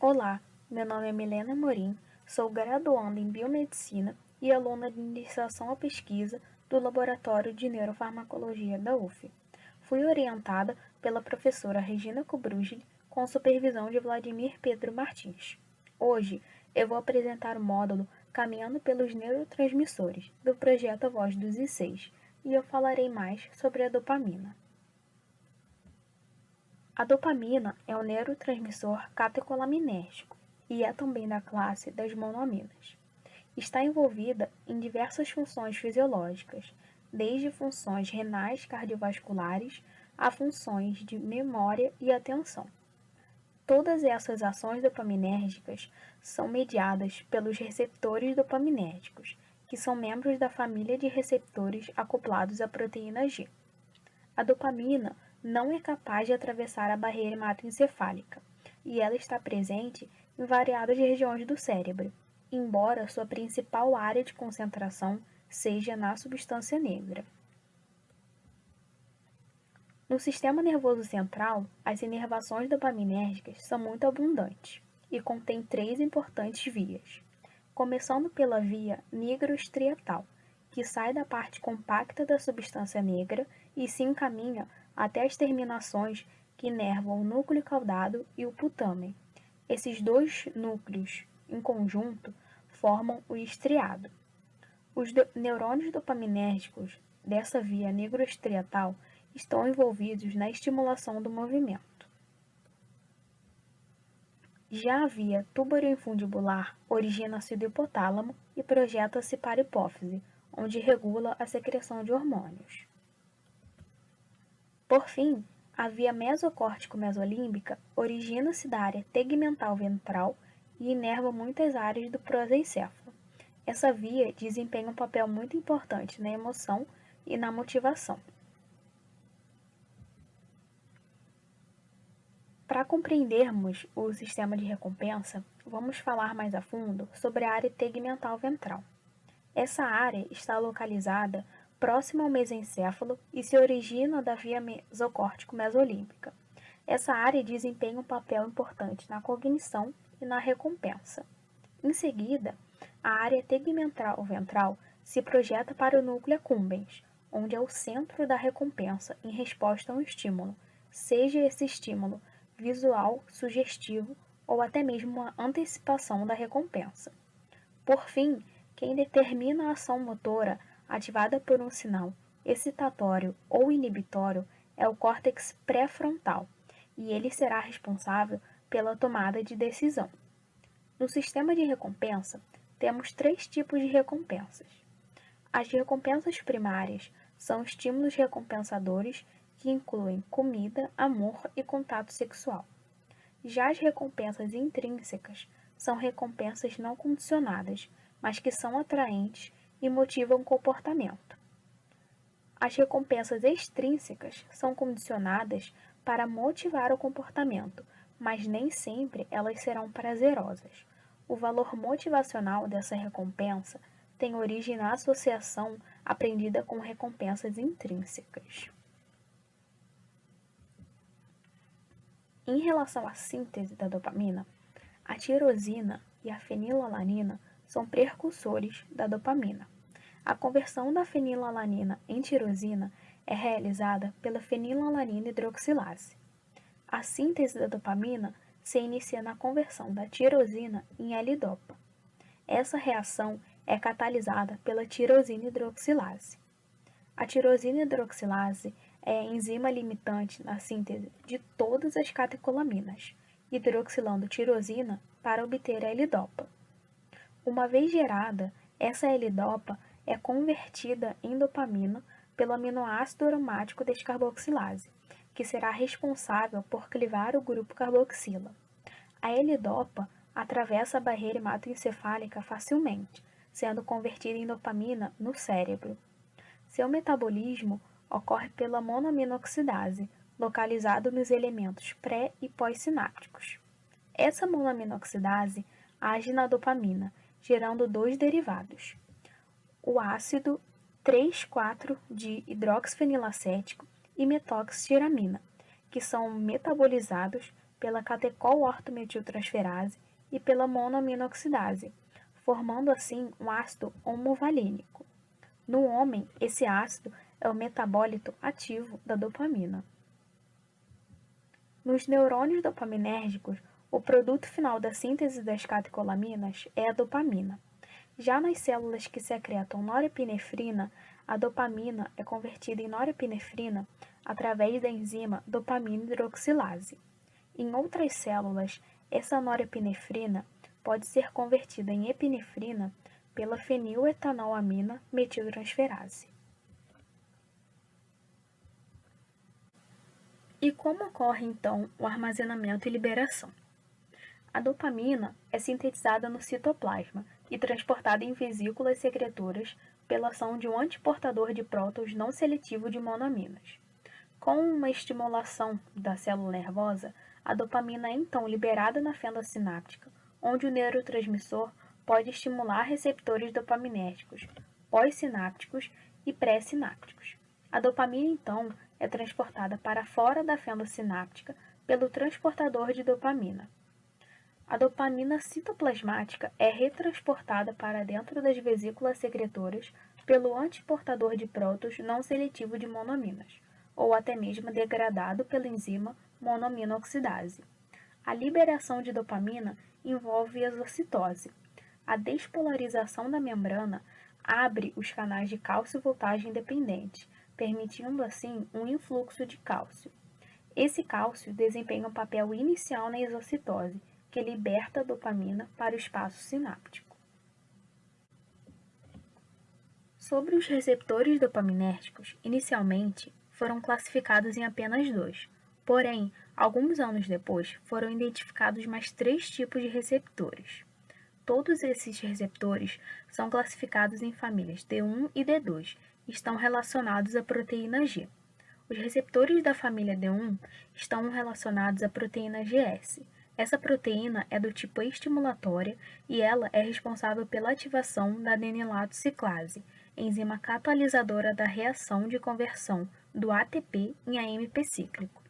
Olá, meu nome é Milena Morim, sou graduanda em Biomedicina e aluna de iniciação à pesquisa do Laboratório de Neurofarmacologia da UF. Fui orientada pela professora Regina Kubrugli com supervisão de Vladimir Pedro Martins. Hoje, eu vou apresentar o módulo Caminhando pelos Neurotransmissores, do projeto A Voz dos I6, e eu falarei mais sobre a dopamina. A dopamina é um neurotransmissor catecolinérgico e é também da classe das monoaminas. Está envolvida em diversas funções fisiológicas, desde funções renais cardiovasculares a funções de memória e atenção. Todas essas ações dopaminérgicas são mediadas pelos receptores dopaminérgicos, que são membros da família de receptores acoplados à proteína G. A dopamina não é capaz de atravessar a barreira hematoencefálica, e ela está presente em variadas regiões do cérebro, embora sua principal área de concentração seja na substância negra. No sistema nervoso central, as inervações dopaminérgicas são muito abundantes e contêm 3 importantes vias, começando pela via nigroestriatal, que sai da parte compacta da substância negra e se encaminha até as terminações que inervam o núcleo caudado e o putamen. Esses 2 núcleos, em conjunto, formam o estriado. Os neurônios dopaminérgicos dessa via nigroestriatal estão envolvidos na estimulação do movimento. Já a via tuberoinfundibular origina-se do hipotálamo e projeta-se para a hipófise, onde regula a secreção de hormônios. Por fim, a via mesocórtico-mesolímbica origina-se da área tegmental ventral e inerva muitas áreas do prosencéfalo. Essa via desempenha um papel muito importante na emoção e na motivação. Para compreendermos o sistema de recompensa, vamos falar mais a fundo sobre a área tegmental ventral. Essa área está localizada próxima ao mesencéfalo e se origina da via mesocórtico-mesolímbica. Essa área desempenha um papel importante na cognição e na recompensa. Em seguida, a área tegmental ventral se projeta para o núcleo accumbens, onde é o centro da recompensa em resposta a um estímulo, seja esse estímulo visual, sugestivo ou até mesmo uma antecipação da recompensa. Por fim, quem determina a ação motora ativada por um sinal excitatório ou inibitório é o córtex pré-frontal, e ele será responsável pela tomada de decisão. No sistema de recompensa, temos 3 tipos de recompensas. As recompensas primárias são estímulos recompensadores que incluem comida, amor e contato sexual. Já as recompensas intrínsecas são recompensas não condicionadas, mas que são atraentes e motivam o comportamento. As recompensas extrínsecas são condicionadas para motivar o comportamento, mas nem sempre elas serão prazerosas. O valor motivacional dessa recompensa tem origem na associação aprendida com recompensas intrínsecas. Em relação à síntese da dopamina, a tirosina e a fenilalanina são precursores da dopamina. A conversão da fenilalanina em tirosina é realizada pela fenilalanina hidroxilase. A síntese da dopamina se inicia na conversão da tirosina em L-dopa. Essa reação é catalisada pela tirosina hidroxilase. A tirosina hidroxilase é a enzima limitante na síntese de todas as catecolaminas, hidroxilando tirosina para obter a L-dopa. Uma vez gerada, essa L-dopa é convertida em dopamina pelo aminoácido aromático descarboxilase, que será responsável por clivar o grupo carboxila. A L-dopa atravessa a barreira hematoencefálica facilmente, sendo convertida em dopamina no cérebro. Seu metabolismo ocorre pela monoaminoxidase, localizado nos elementos pré- e pós-sinápticos. Essa monoaminoxidase age na dopamina, gerando 2 derivados: o ácido 3,4-dihidroxifenilacético e metoxidiramina, que são metabolizados pela catecol-ortometiltransferase e pela monoaminoxidase, formando assim um ácido homovalínico. No homem, esse ácido é o metabólito ativo da dopamina. Nos neurônios dopaminérgicos, o produto final da síntese das catecolaminas é a dopamina. Já nas células que secretam norepinefrina, a dopamina é convertida em norepinefrina através da enzima dopamina hidroxilase. Em outras células, essa norepinefrina pode ser convertida em epinefrina pela feniletanolamina metiltransferase. E como ocorre então o armazenamento e liberação? A dopamina é sintetizada no citoplasma e transportada em vesículas secretoras pela ação de um antiportador de prótons não seletivo de monoaminas. Com uma estimulação da célula nervosa, a dopamina é então liberada na fenda sináptica, onde o neurotransmissor pode estimular receptores dopaminérgicos pós-sinápticos e pré-sinápticos. A dopamina, então, é transportada para fora da fenda sináptica pelo transportador de dopamina. A dopamina citoplasmática é retransportada para dentro das vesículas secretoras pelo antiportador de prótons não seletivo de monoaminas, ou até mesmo degradado pela enzima monoaminoxidase. A liberação de dopamina envolve exocitose. A despolarização da membrana abre os canais de cálcio-voltagem dependente, permitindo assim um influxo de cálcio. Esse cálcio desempenha um papel inicial na exocitose, que liberta a dopamina para o espaço sináptico. Sobre os receptores dopaminérgicos, inicialmente foram classificados em apenas 2, porém, alguns anos depois, foram identificados mais 3 tipos de receptores. Todos esses receptores são classificados em famílias D1 e D2 e estão relacionados à proteína G. Os receptores da família D1 estão relacionados à proteína GS. Essa proteína é do tipo estimulatória e ela é responsável pela ativação da adenilato ciclase, enzima catalisadora da reação de conversão do ATP em AMP cíclico.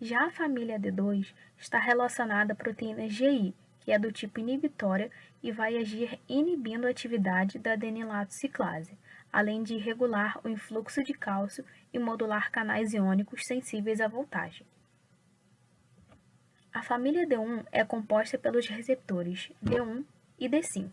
Já a família D2 está relacionada à proteína GI, que é do tipo inibitória e vai agir inibindo a atividade da adenilato ciclase, além de regular o influxo de cálcio e modular canais iônicos sensíveis à voltagem. A família D1 é composta pelos receptores D1 e D5.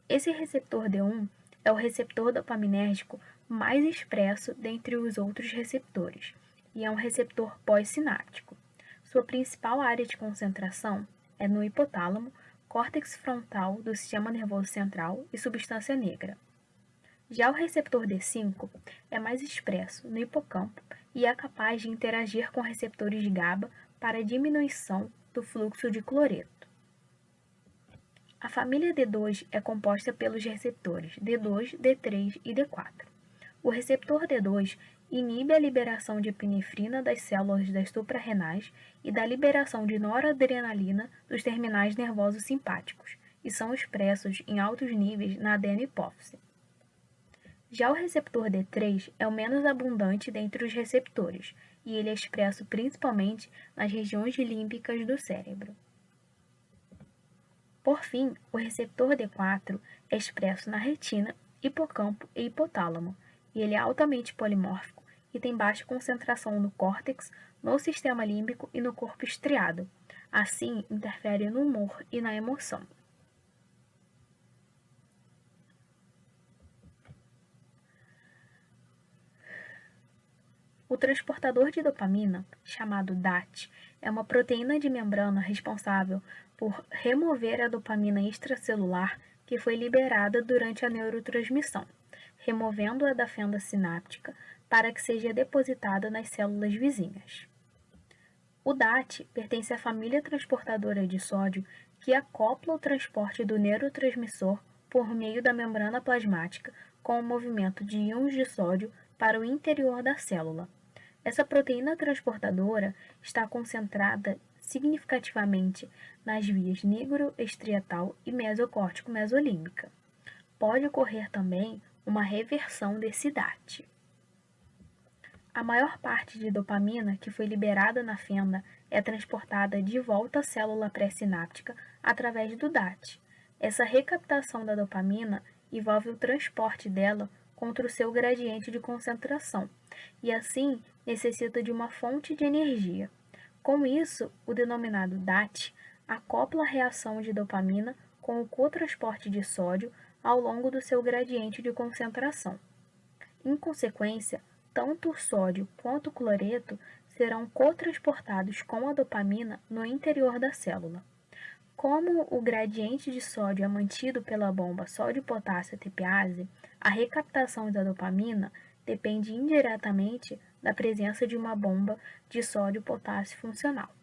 Esse receptor D1 é o receptor dopaminérgico mais expresso dentre os outros receptores e é um receptor pós-sináptico. Sua principal área de concentração é no hipotálamo, córtex frontal do sistema nervoso central e substância negra. Já o receptor D5 é mais expresso no hipocampo e é capaz de interagir com receptores de GABA para diminuição do fluxo de cloreto. A família D2 é composta pelos receptores D2, D3 e D4. O receptor D2 inibe a liberação de epinefrina das células das suprarrenais e da liberação de noradrenalina dos terminais nervosos simpáticos, e são expressos em altos níveis na adenohipófise. Já o receptor D3 é o menos abundante dentre os receptores, e ele é expresso principalmente nas regiões límbicas do cérebro. Por fim, o receptor D4 é expresso na retina, hipocampo e hipotálamo, e ele é altamente polimórfico e tem baixa concentração no córtex, no sistema límbico e no corpo estriado. Assim, interfere no humor e na emoção. O transportador de dopamina, chamado DAT, é uma proteína de membrana responsável por remover a dopamina extracelular que foi liberada durante a neurotransmissão, removendo-a da fenda sináptica para que seja depositada nas células vizinhas. O DAT pertence à família transportadora de sódio que acopla o transporte do neurotransmissor por meio da membrana plasmática com o movimento de íons de sódio para o interior da célula. Essa proteína transportadora está concentrada significativamente nas vias nigroestriatal e mesocórtico-mesolímbica. Pode ocorrer também uma reversão desse DAT. A maior parte de dopamina que foi liberada na fenda é transportada de volta à célula pré-sináptica através do DAT. Essa recaptação da dopamina envolve o transporte dela contra o seu gradiente de concentração e, assim, necessita de uma fonte de energia. Com isso, o denominado DAT acopla a reação de dopamina com o cotransporte de sódio ao longo do seu gradiente de concentração. Em consequência, tanto o sódio quanto o cloreto serão cotransportados com a dopamina no interior da célula. Como o gradiente de sódio é mantido pela bomba sódio-potássio-ATPase, a recaptação da dopamina depende indiretamente da presença de uma bomba de sódio-potássio funcional.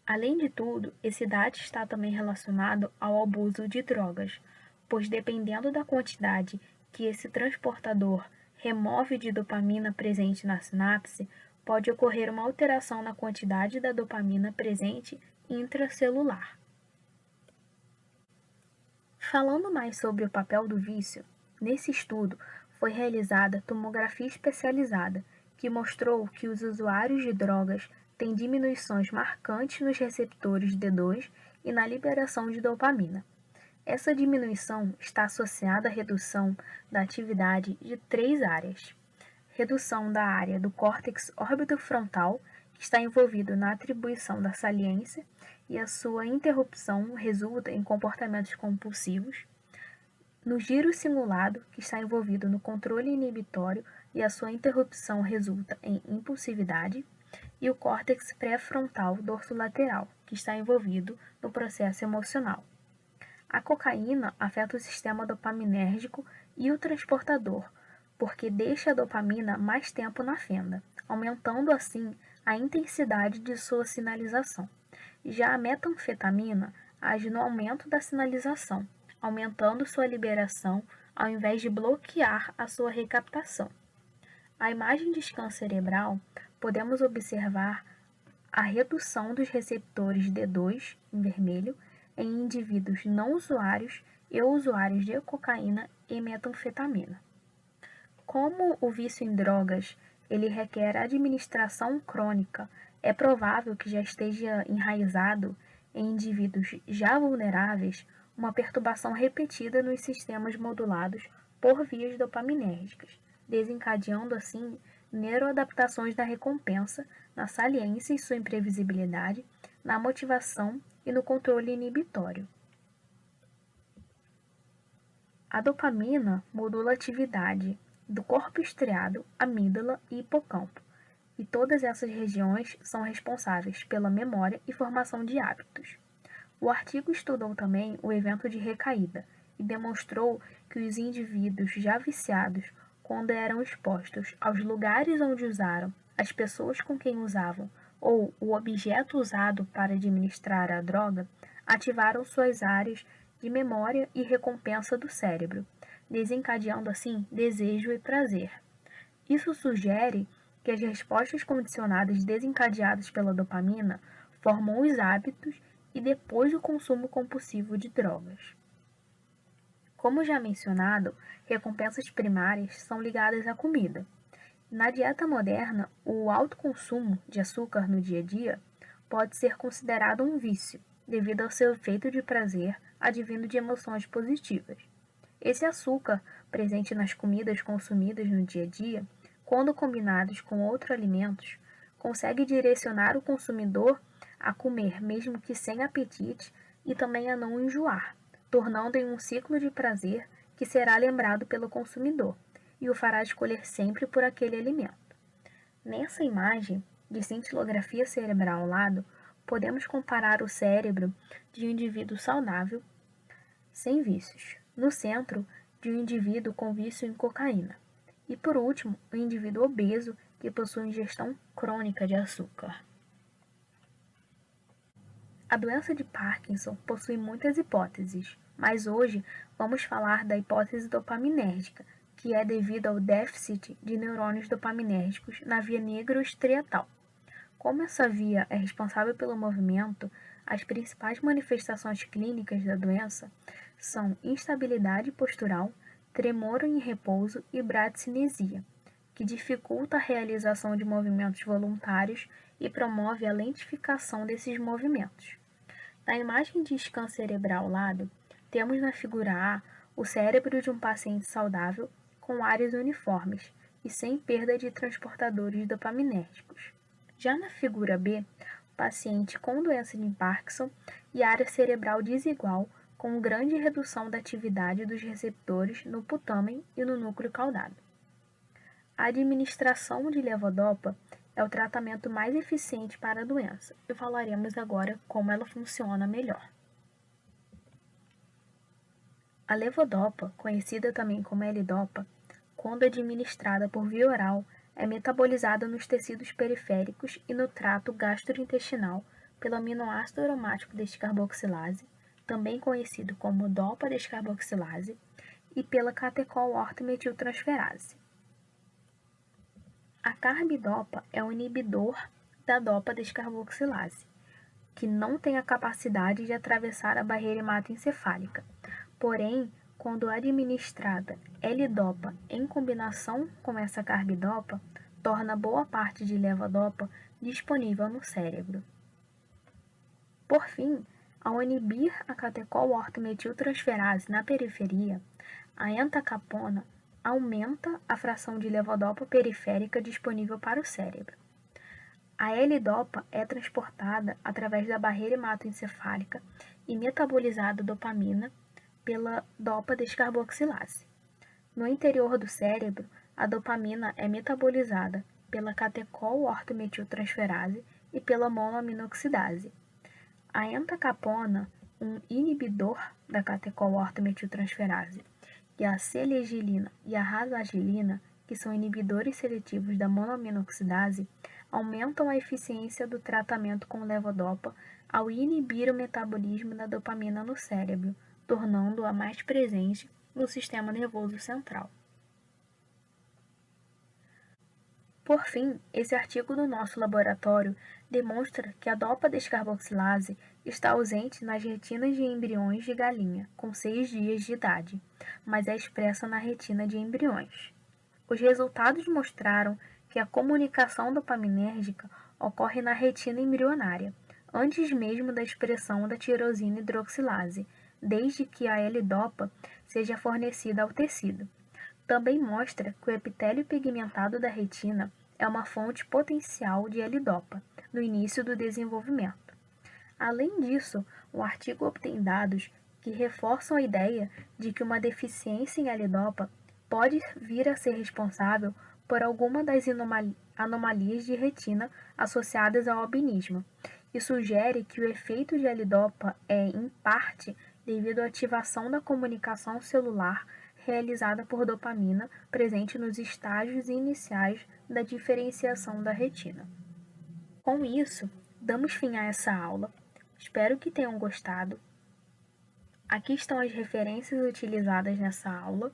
Além de tudo, esse DAT está também relacionado ao abuso de drogas, pois dependendo da quantidade que esse transportador remove de dopamina presente na sinapse, pode ocorrer uma alteração na quantidade da dopamina presente intracelular. Falando mais sobre o papel do vício, nesse estudo foi realizada tomografia especializada, que mostrou que os usuários de drogas têm diminuições marcantes nos receptores D2 e na liberação de dopamina. Essa diminuição está associada à redução da atividade de 3 áreas. Redução da área do córtex orbitofrontal, que está envolvido na atribuição da saliência, e a sua interrupção resulta em comportamentos compulsivos. No giro simulado, que está envolvido no controle inibitório e a sua interrupção resulta em impulsividade, e o córtex pré-frontal dorsolateral, que está envolvido no processo emocional. A cocaína afeta o sistema dopaminérgico e o transportador, porque deixa a dopamina mais tempo na fenda, aumentando assim a intensidade de sua sinalização. Já a metanfetamina age no aumento da sinalização, aumentando sua liberação ao invés de bloquear a sua recaptação. A imagem de scan cerebral podemos observar a redução dos receptores D2 em vermelho em indivíduos não usuários e usuários de cocaína e metanfetamina. Como o vício em drogas ele requer administração crônica, é provável que já esteja enraizado em indivíduos já vulneráveis uma perturbação repetida nos sistemas modulados por vias dopaminérgicas, desencadeando assim neuroadaptações da recompensa, na saliência e sua imprevisibilidade, na motivação e no controle inibitório. A dopamina modula a atividade do corpo estriado, amígdala e hipocampo, e todas essas regiões são responsáveis pela memória e formação de hábitos. O artigo estudou também o evento de recaída e demonstrou que os indivíduos já viciados, quando eram expostos aos lugares onde usaram, as pessoas com quem usavam ou o objeto usado para administrar a droga, ativaram suas áreas de memória e recompensa do cérebro, desencadeando assim desejo e prazer. Isso sugere que as respostas condicionadas desencadeadas pela dopamina formam os hábitos e depois o consumo compulsivo de drogas. Como já mencionado, recompensas primárias são ligadas à comida. Na dieta moderna, o alto consumo de açúcar no dia a dia pode ser considerado um vício, devido ao seu efeito de prazer advindo de emoções positivas. Esse açúcar, presente nas comidas consumidas no dia a dia, quando combinados com outros alimentos, consegue direcionar o consumidor a comer mesmo que sem apetite e também a não enjoar, tornando em um ciclo de prazer que será lembrado pelo consumidor e o fará escolher sempre por aquele alimento. Nessa imagem de cintilografia cerebral ao lado, podemos comparar o cérebro de um indivíduo saudável, sem vícios, no centro de um indivíduo com vício em cocaína, e por último, o indivíduo obeso que possui ingestão crônica de açúcar. A doença de Parkinson possui muitas hipóteses, mas hoje vamos falar da hipótese dopaminérgica, que é devido ao déficit de neurônios dopaminérgicos na via negroestriatal. Como essa via é responsável pelo movimento, as principais manifestações clínicas da doença são instabilidade postural, tremor em repouso e bradicinesia, que dificulta a realização de movimentos voluntários e promove a lentificação desses movimentos. Na imagem de scan cerebral ao lado, temos na figura A o cérebro de um paciente saudável com áreas uniformes e sem perda de transportadores dopaminérgicos. Já na figura B, o paciente com doença de Parkinson e área cerebral desigual com grande redução da atividade dos receptores no putamen e no núcleo caudado. A administração de levodopa é o tratamento mais eficiente para a doença e falaremos agora como ela funciona melhor. A levodopa, conhecida também como L-dopa, quando administrada por via oral, é metabolizada nos tecidos periféricos e no trato gastrointestinal pelo aminoácido aromático descarboxilase, também conhecido como dopa-descarboxilase, e pela catecol-ortometiltransferase. A carbidopa é um inibidor da dopa-descarboxilase, que não tem a capacidade de atravessar a barreira hematoencefálica. Porém, quando administrada L-dopa em combinação com essa carbidopa, torna boa parte de levodopa disponível no cérebro. Por fim, ao inibir a catecol-ortometiltransferase na periferia, a entacapona aumenta a fração de levodopa periférica disponível para o cérebro. A L-dopa é transportada através da barreira hematoencefálica e metabolizada dopamina pela dopa-descarboxilase. No interior do cérebro, a dopamina é metabolizada pela catecol-ortometiltransferase e pela monoaminoxidase. A entacapona, um inibidor da catecol-ortometiltransferase, e a celegilina e a rasagilina, que são inibidores seletivos da monoaminoxidase, aumentam a eficiência do tratamento com levodopa ao inibir o metabolismo da dopamina no cérebro, tornando-a mais presente no sistema nervoso central. Por fim, esse artigo do nosso laboratório demonstra que a dopa-descarboxilase está ausente nas retinas de embriões de galinha com 6 dias de idade, mas é expressa na retina de embriões. Os resultados mostraram que a comunicação dopaminérgica ocorre na retina embrionária, antes mesmo da expressão da tirosina hidroxilase, desde que a L-dopa seja fornecida ao tecido. Também mostra que o epitélio pigmentado da retina é uma fonte potencial de L-dopa no início do desenvolvimento. Além disso, o artigo obtém dados que reforçam a ideia de que uma deficiência em L-dopa pode vir a ser responsável por alguma das anomalias de retina associadas ao albinismo, e sugere que o efeito de L-dopa é, em parte, devido à ativação da comunicação celular realizada por dopamina presente nos estágios iniciais da diferenciação da retina. Com isso, damos fim a essa aula. Espero que tenham gostado. Aqui estão as referências utilizadas nessa aula.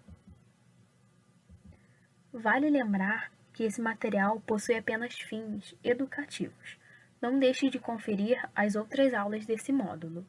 Vale lembrar que esse material possui apenas fins educativos. Não deixe de conferir as outras aulas desse módulo.